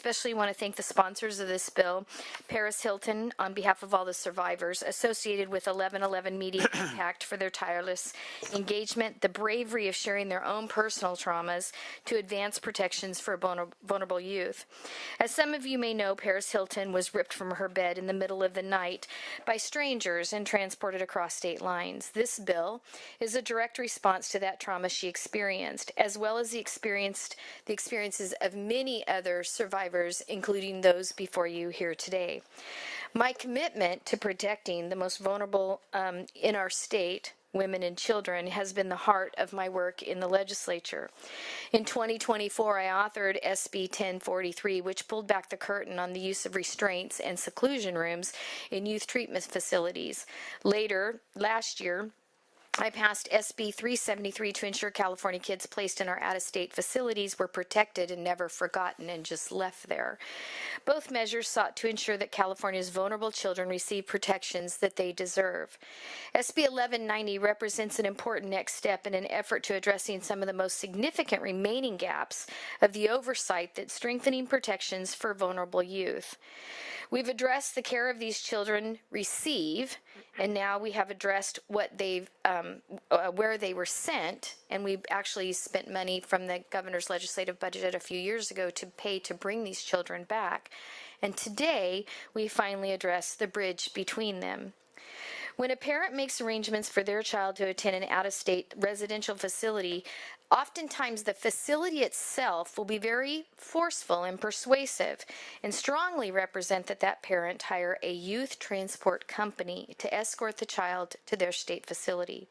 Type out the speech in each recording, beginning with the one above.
Especially want to thank the sponsors of this bill, Paris Hilton, on behalf of all the survivors associated with 11/11 Media Impact for their tireless engagement, the bravery of sharing their own personal traumas to advance protections for vulnerable youth. As some of you may know, Paris Hilton was ripped from her bed in the middle of the night by strangers and transported across state lines. This bill is a direct response to that trauma she experienced, as well as the experiences of many other survivors, including those before you here today. My commitment to protecting the most vulnerable in our state, women and children, has been the heart of my work in the legislature. In 2024, I authored SB 1043, which pulled back the curtain on the use of restraints and seclusion rooms in youth treatment facilities. Later, last year, I passed SB 373 to ensure California kids placed in our out-of-state facilities were protected and never forgotten and just left there. Both measures sought to ensure that California's vulnerable children receive protections that they deserve. SB 1190 represents an important next step in an effort to addressing some of the most significant remaining gaps of the oversight that strengthening protections for vulnerable youth. We've addressed the care of these children receive, and now we have addressed what where they were sent, and we actually spent money from the governor's legislative budget a few years ago to pay to bring these children back. And today, we finally address the bridge between them. When a parent makes arrangements for their child to attend an out-of-state residential facility, oftentimes the facility itself will be very forceful and persuasive and strongly represent that that parent hire a youth transport company to escort the child to their state facility.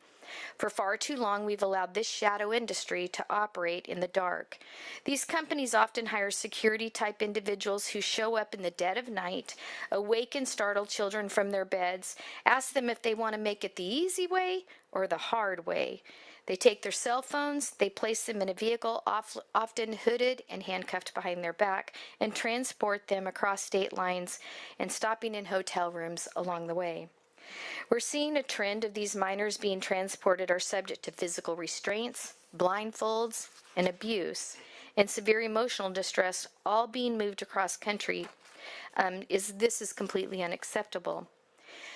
For far too long, we've allowed this shadow industry to operate in the dark. These companies often hire security-type individuals who show up in the dead of night, awaken startled children from their beds, ask them if they want to make it the easy way or the hard way. They take their cell phones, they place them in a vehicle, often hooded and handcuffed behind their back, and transport them across state lines and stopping in hotel rooms along the way. We're seeing a trend of these minors being transported are subject to physical restraints, blindfolds, and abuse, and severe emotional distress, all being moved across country. This is completely unacceptable.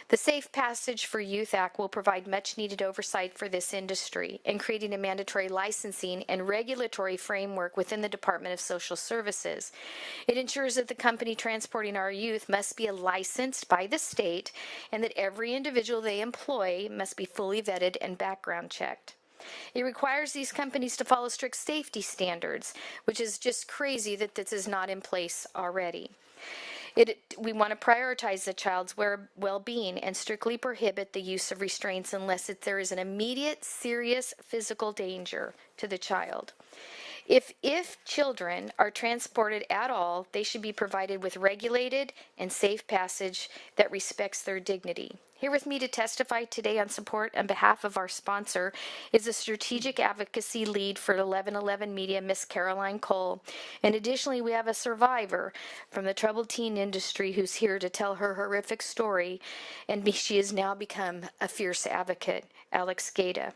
The Safe Passage for Youth Act will provide much-needed oversight for this industry in creating a mandatory licensing and regulatory framework within the Department of Social Services. It ensures that the company transporting our youth must be licensed by the state and that every individual they employ must be fully vetted and background checked. It requires these companies to follow strict safety standards, which is just crazy that this is not in place already. We want to prioritize the child's well-being and strictly prohibit the use of restraints unless there is an immediate, serious physical danger to the child. If children are transported at all, they should be provided with regulated and safe passage that respects their dignity. Here with me to testify today on support on behalf of our sponsor is a strategic advocacy lead for 1111 Media, Miss Caroline Cole. And additionally, we have a survivor from the troubled teen industry who's here to tell her horrific story, and she has now become a fierce advocate, Alex Gaeta.